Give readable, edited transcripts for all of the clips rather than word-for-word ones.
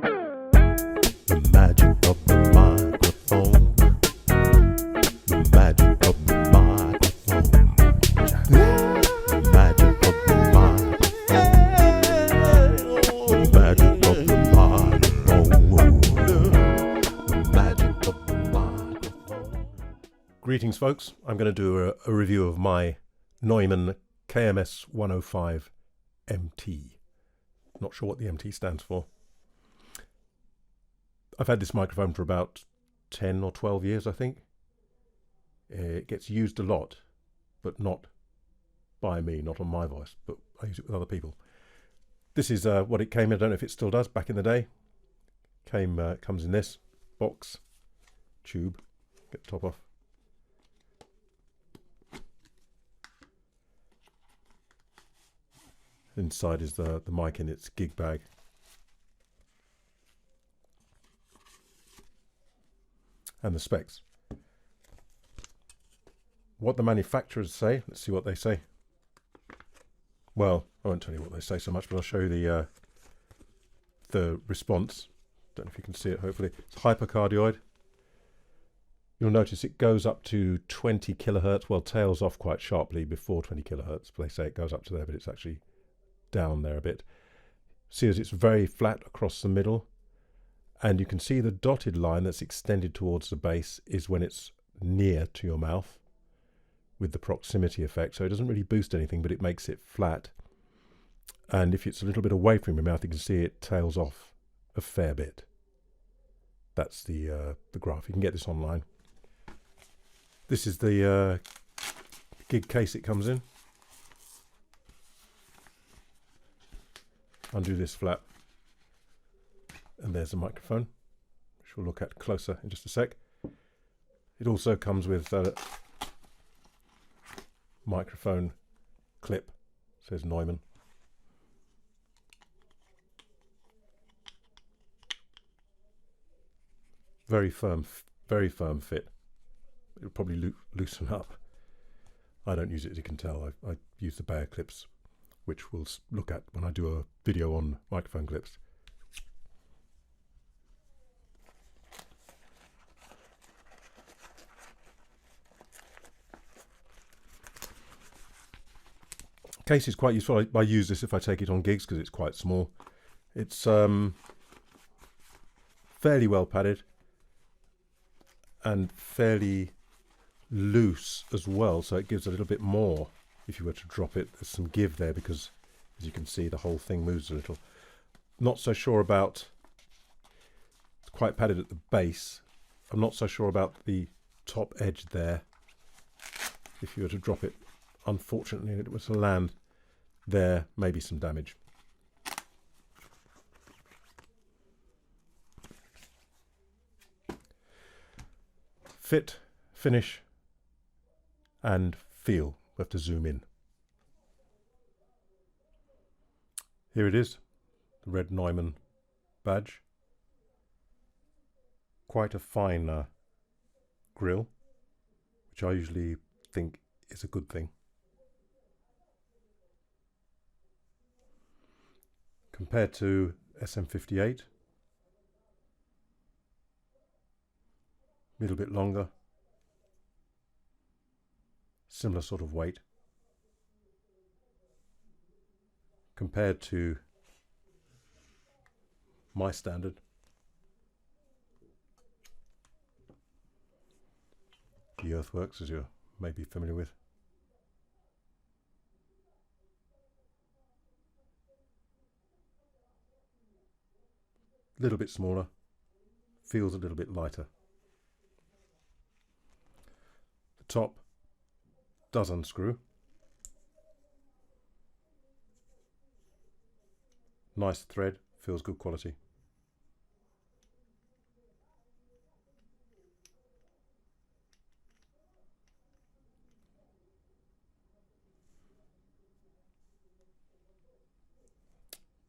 The magic of the microphone. The magic of the microphone. The magic of the microphone. The magic of the microphone. The magic of the microphone. Greetings, folks. I'm going to do a review of my Neumann KMS 105 MT. Not sure what the MT stands for. I've had this microphone for about 10 or 12 years, I think. It gets used a lot, but not by me, not on my voice, but I use it with other people. This is what it came in. I don't know if it still does. Back in the day, comes in this box, tube. Get the top off. Inside is the mic in its gig bag. And the specs. What the manufacturers say, let's see what they say. Well, I won't tell you what they say so much, but I'll show you the response. Don't know if you can see it, hopefully. It's hypercardioid. You'll notice it goes up to 20 kilohertz, well, tails off quite sharply before 20 kilohertz. They say it goes up to there, but it's actually down there a bit. See as it's very flat across the middle, and you can see the dotted line that's extended towards the base is when it's near to your mouth with the proximity effect. So it doesn't really boost anything, but it makes it flat. And if it's a little bit away from your mouth, you can see it tails off a fair bit. That's the graph. You can get this online. This is the gig case it comes in. Undo this flap, and there's the microphone, which we'll look at closer in just a sec. It also comes with a microphone clip, it says Neumann. Very firm fit. It'll probably loosen up. I don't use it, as you can tell. I use the bare clips, which we'll look at when I do a video on microphone clips. Case is quite useful. I use this if I take it on gigs because it's quite small. It's fairly well padded and fairly loose as well, so it gives a little bit more. If you were to drop it, there's some give there because, as you can see, the whole thing moves a little. Not so sure about, it's quite padded at the base. I'm not so sure about the top edge there. If you were to drop it, unfortunately, and it was to land there, maybe some damage. Fit, finish, and feel. We have to zoom in. Here it is, the red Neumann badge. Quite a fine grill, which I usually think is a good thing. Compared to SM58, a little bit longer, similar sort of weight. Compared to my standard, the Earthworks, as you're maybe familiar with. A little bit smaller, feels a little bit lighter. The top does unscrew. Nice thread, feels good quality.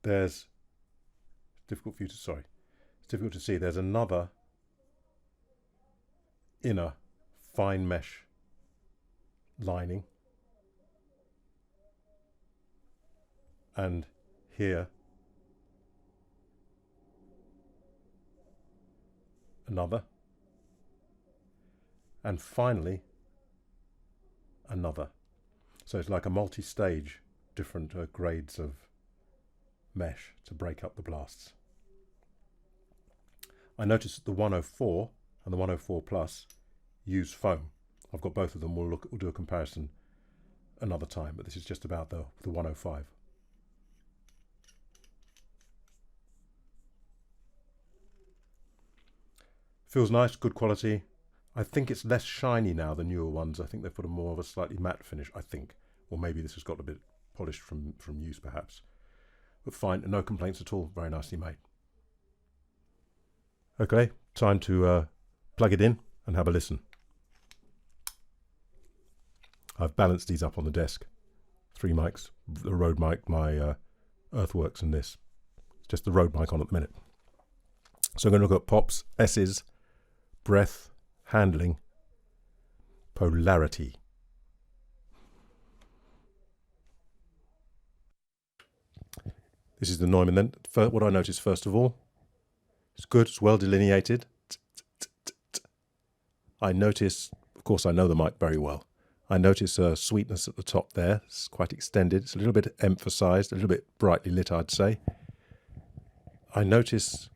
There's, it's difficult to see, there's another inner fine mesh lining, and here another, and finally another. So it's like a multi-stage, different grades of mesh to break up the blasts. I noticed that the 104 and the 104 Plus use foam. I've got both of them. We'll do a comparison another time, but this is just about the 105. Feels nice, good quality. I think it's less shiny now than newer ones. I think they've put a more of a slightly matte finish, I think. Or maybe this has got a bit polished from use, perhaps. But fine, no complaints at all. Very nicely made. Okay, time to plug it in and have a listen. I've balanced these up on the desk. 3 mics, the Rode mic, my Earthworks, and this. It's just the Rode mic on at the minute. So I'm going to look at pops, S's, breath, handling, polarity. This is the Neumann then. What I noticed first of all, it's good, it's well delineated. I notice, of course I know the mic very well. I notice a sweetness at the top there. It's quite extended. It's a little bit emphasized, a little bit brightly lit, I'd say. I notice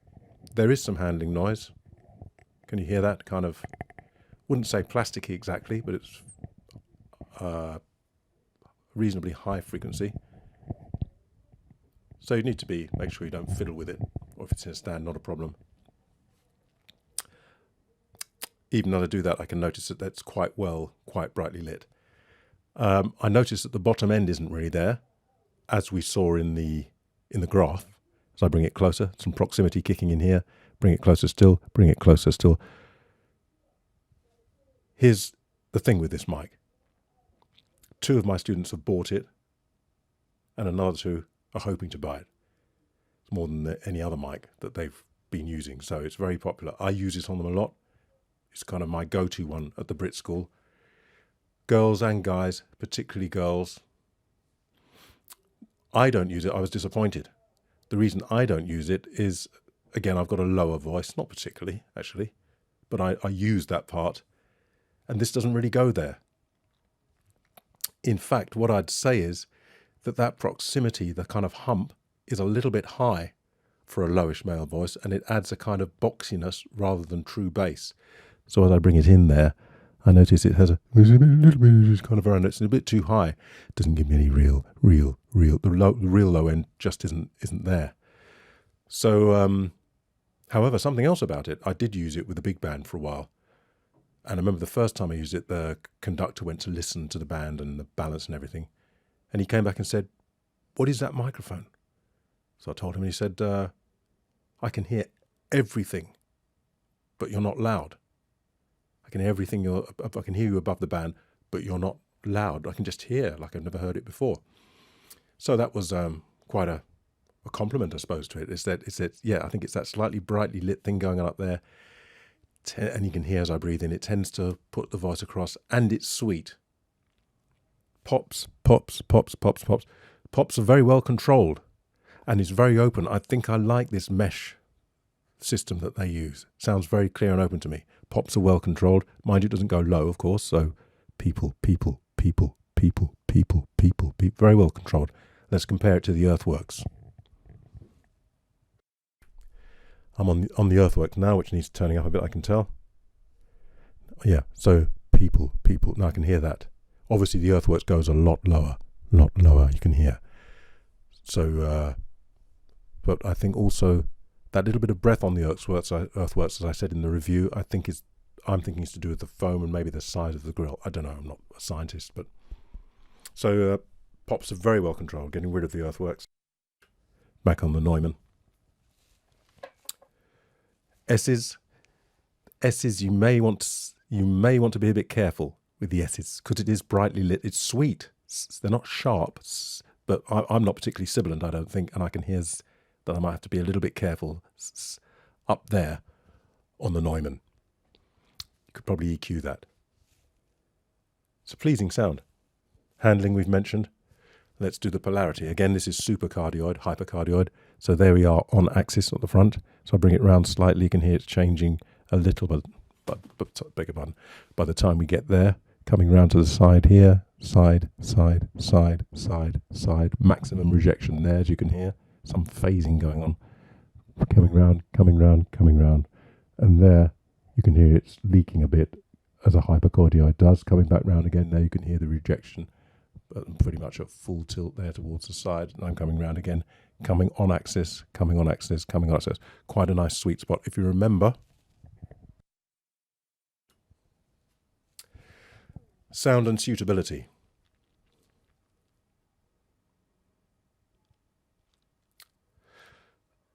there is some handling noise. Can you hear that? Kind of, wouldn't say plasticky exactly, but it's reasonably high frequency. So you need to make sure you don't fiddle with it, or if it's in a stand, not a problem. Even though I do that, I can notice that that's quite brightly lit. I notice that the bottom end isn't really there, as we saw in the graph. So I bring it closer, some proximity kicking in here, bring it closer still, bring it closer still. Here's the thing with this mic. 2 of my students have bought it, and another 2 are hoping to buy it. It's more than any other mic that they've been using, so it's very popular. I use it on them a lot. It's kind of my go-to one at the Brit School. Girls and guys, particularly girls. I don't use it. I was disappointed. The reason I don't use it is, again, I've got a lower voice, not particularly, actually, but I use that part, and this doesn't really go there. In fact, what I'd say is that proximity, the kind of hump, is a little bit high for a lowish male voice, and it adds a kind of boxiness rather than true bass. So as I bring it in there, I notice it has a little bit kind of around. It's a bit too high. It doesn't give me any real. The real low end just isn't there. So, however, something else about it. I did use it with the big band for a while, and I remember the first time I used it, the conductor went to listen to the band and the balance and everything, and he came back and said, "What is that microphone?" So I told him, and he said, "I can hear everything, but you're not loud. I can hear everything. I can hear you above the band, but you're not loud. I can just hear like I've never heard it before." So that was quite a compliment, I suppose, to it. It's that, yeah, I think it's that slightly brightly lit thing going on up there, and you can hear as I breathe in. It tends to put the voice across, and it's sweet. Pops. Pops are very well controlled, and it's very open. I think I like this mesh system that they use. Sounds very clear and open to me. Pops are well controlled. Mind you, it doesn't go low, of course, so people, very well controlled. Let's compare it to the Earthworks. I'm on the Earthworks now, which needs turning up a bit, I can tell. Yeah, so people. Now I can hear that. Obviously the Earthworks goes a lot lower, you can hear. So, but I think also that little bit of breath on the Earthworks, as I said in the review, I'm thinking it's to do with the foam and maybe the size of the grill. I don't know, I'm not a scientist, but so pops are very well controlled, getting rid of the Earthworks. Back on the Neumann. S's, you may want to be a bit careful with the S's because it is brightly lit. It's sweet. They're not sharp, but I'm not particularly sibilant, I don't think, and I can hear that I might have to be a little bit careful up there on the Neumann. You could probably EQ that. It's a pleasing sound. Handling we've mentioned. Let's do the polarity. Again, this is supercardioid, hypercardioid. So there we are on axis at the front. So I bring it round slightly. You can hear it's changing a little bit, but beg your pardon, by the time we get there, coming round to the side here, side, side, side, side, side, maximum rejection there, as you can hear, some phasing going on, coming round, coming round, coming round, and there you can hear it's leaking a bit, as a hypercardioid does, coming back round again. There you can hear the rejection, but pretty much at full tilt there towards the side, and I'm coming round again, coming on axis, coming on axis, coming on axis. Quite a nice sweet spot. If you remember, sound and suitability.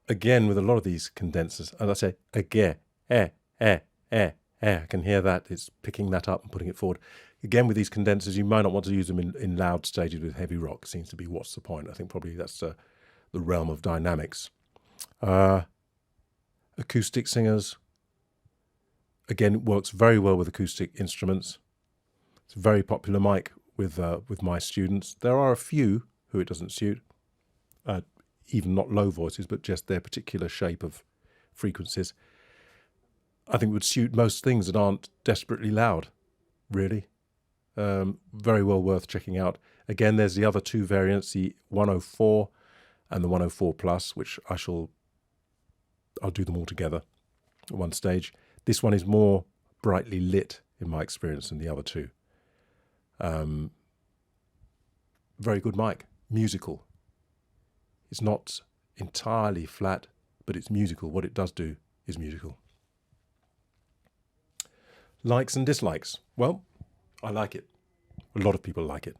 Again, with a lot of these condensers, as I say, again, I can hear that. It's picking that up and putting it forward. Again, with these condensers, you might not want to use them in loud stages with heavy rock. Seems to be what's the point. I think probably that's the realm of dynamics. Acoustic Singers. Again, it works very well with acoustic instruments. It's a very popular mic with my students. There are a few who it doesn't suit, even not low voices, but just their particular shape of frequencies. I think would suit most things that aren't desperately loud, really. Very well worth checking out. Again, there's the other two variants, the 104 and the 104 Plus, which I'll do them all together at one stage. This one is more brightly lit, in my experience, than the other two. Very good mic, musical. It's not entirely flat, but it's musical. What it does do is musical. Likes and dislikes. Well, I like it. A lot of people like it.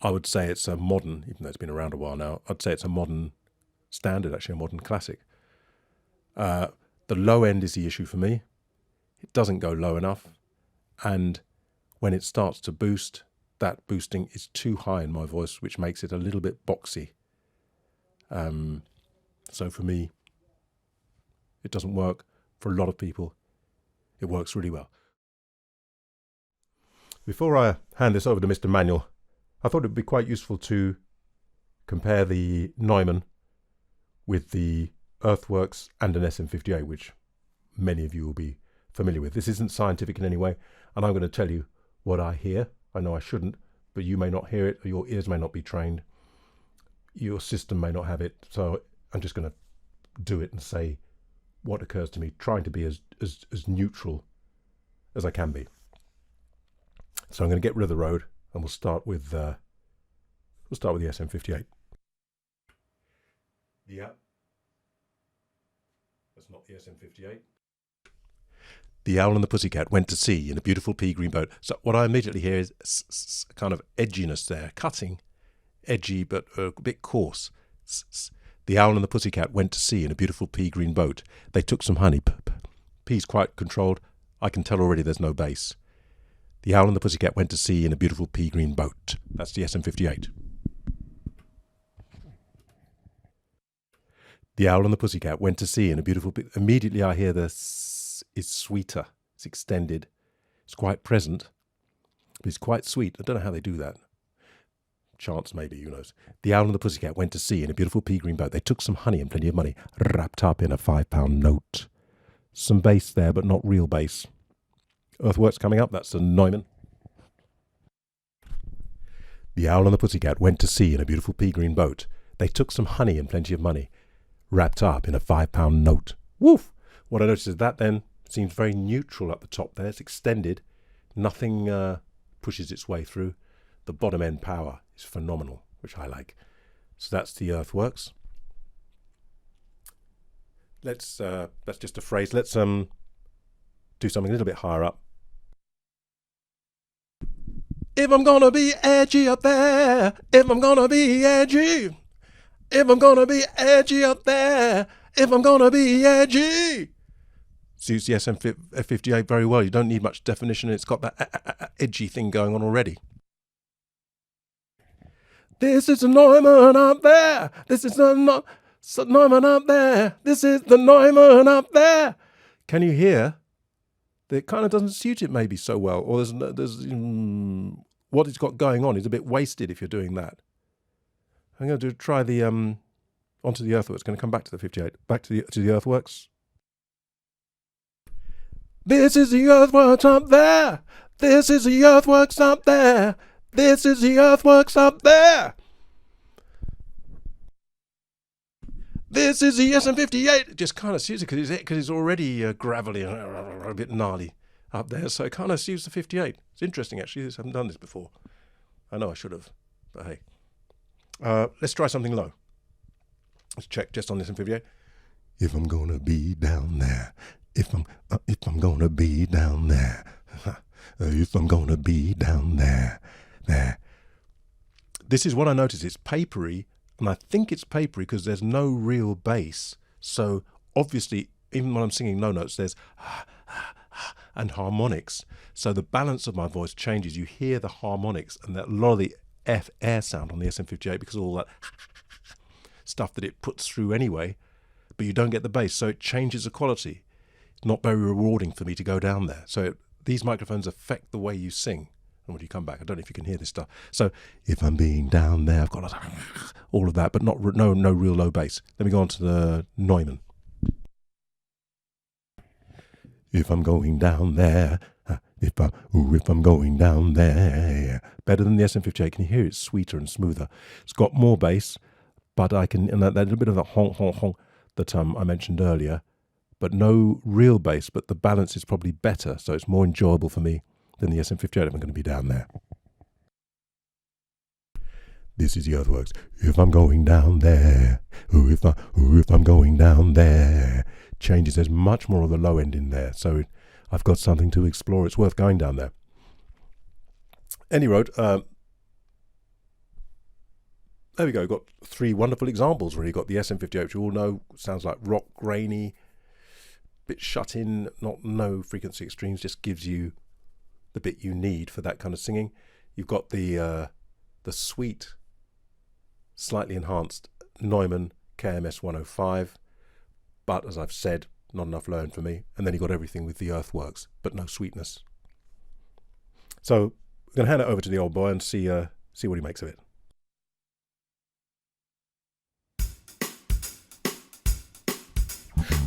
I would say it's a modern, even though it's been around a while now, I'd say it's a modern standard, actually a modern classic. The low end is the issue for me. It doesn't go low enough. And when it starts to boost, that boosting is too high in my voice, which makes it a little bit boxy. So for me, it doesn't work. For a lot of people, it works really well. Before I hand this over to Mr. Manuel, I thought it would be quite useful to compare the Neumann with the Earthworks and an SM58, which many of you will be familiar with. This isn't scientific in any way, and I'm going to tell you what I hear. I know I shouldn't, but you may not hear it, or your ears may not be trained. Your system may not have it, so I'm just going to do it and say what occurs to me, trying to be as neutral as I can be. So I'm going to get rid of the Rode, and we'll start with the SM58. Yeah, that's not the SM58. The Owl and the Pussycat went to sea in a beautiful pea green boat. So what I immediately hear is kind of edginess there, cutting, edgy but a bit coarse. The Owl and the Pussycat went to sea in a beautiful pea green boat. They took some honey. Pea's quite controlled. I can tell already there's no bass. The Owl and the Pussycat went to sea in a beautiful pea green boat. That's the SM58. The Owl and the Pussycat went to sea in a beautiful... Immediately I hear the s is sweeter. It's extended. It's quite present. But it's quite sweet. I don't know how they do that. Chance maybe, who knows. The Owl and the Pussycat went to sea in a beautiful pea green boat. They took some honey and plenty of money, wrapped up in a £5 note. Some bass there, but not real bass. Earthworks coming up, that's the Neumann. The Owl and the Pussycat went to sea in a beautiful pea green boat. They took some honey and plenty of money, wrapped up in a £5 note. Woof! What I noticed is that then seems very neutral at the top there. It's extended. Nothing pushes its way through. The bottom end power is phenomenal, which I like. So that's the Earthworks. That's just a phrase. Let's do something a little bit higher up. If I'm gonna be edgy up there, if I'm gonna be edgy, if I'm gonna be edgy up there, if I'm gonna be edgy. Suits the SM58 very well. You don't need much definition. It's got that edgy thing going on already. This is the Neumann up there. This is the Neumann up there. This is the Neumann up there. Can you hear? It kind of doesn't suit it maybe so well, or there's what it's got going on is a bit wasted if you're doing that. I'm going to try the onto the Earthworks. Going to come back to the 58, back to the Earthworks. This is the Earthworks up there. This is the Earthworks up there. This is the Earthworks up there. This is the SM58. It just kind of suits it because it's already gravelly and a bit gnarly up there. So it kind of suits the 58. It's interesting, actually. I haven't done this before. I know I should have, but hey. Let's try something low. Let's check just on this SM58. If I'm gonna be down there, if I'm gonna be down there, if I'm gonna be down there. This is what I noticed. It's papery, and I think it's papery because there's no real bass. So obviously, even when I'm singing low notes, there's and harmonics. So the balance of my voice changes. You hear the harmonics and that a lot of the air sound on the SM58 because of all that stuff that it puts through anyway, but you don't get the bass, so it changes the quality. It's not very rewarding for me to go down there. So these microphones affect the way you sing. And when you come back, I don't know if you can hear this stuff. So if I'm being down there, I've got all of that, but no real low bass. Let me go on to the Neumann. If I'm going down there, if I'm going down there. Better than the SM58. Can you hear it? It's sweeter and smoother. It's got more bass, but I can, and that little bit of the honk, honk, honk that I mentioned earlier, but no real bass, but the balance is probably better, so it's more enjoyable for me than the SM58 if I'm going to be down there. This is the Earthworks. If I'm going down there, if I'm going down there. Changes, there's much more of the low end in there, so I've got something to explore. It's worth going down there. Any road, there we go. Got three wonderful examples really. Got the SM58, which you all know sounds like rock, grainy, bit shut in, no frequency extremes, just gives you the bit you need for that kind of singing. You've got the sweet, slightly enhanced Neumann KMS 105, but as I've said, not enough low end for me. And then you got everything with the Earthworks, but no sweetness. So we're going to hand it over to the old boy and see what he makes of it.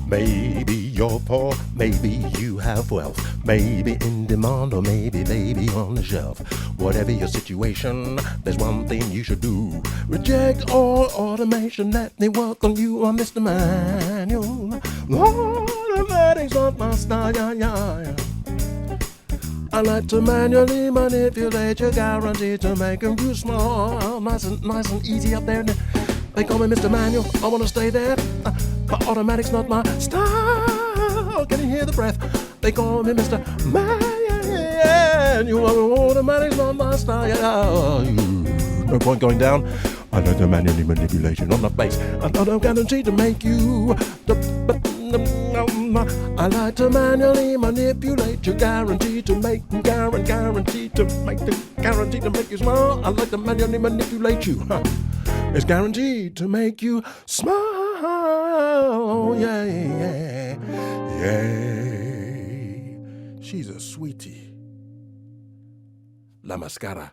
Maybe you're poor, maybe you have wealth, maybe in demand or maybe baby on the shelf. Whatever your situation, there's one thing you should do. Reject all automation, let me work on you. I'm Mr. Manual. Automatic's not my style, yeah. I like to manually manipulate your guarantee to make them you small. Nice and easy up there. They call me Mr. Manual, I want to stay there. But automatic's not my style. Can you hear the breath? They call me Mr. Manual. Automatic's not my style. No point going down. I like to manually manipulation on the bass. I'm not guaranteed to make you. I like to manually manipulate your guarantee to make guarantee to make you smile. I like to manually manipulate you. It's guaranteed to make you smile. Yeah. She's a sweetie. La Mascara.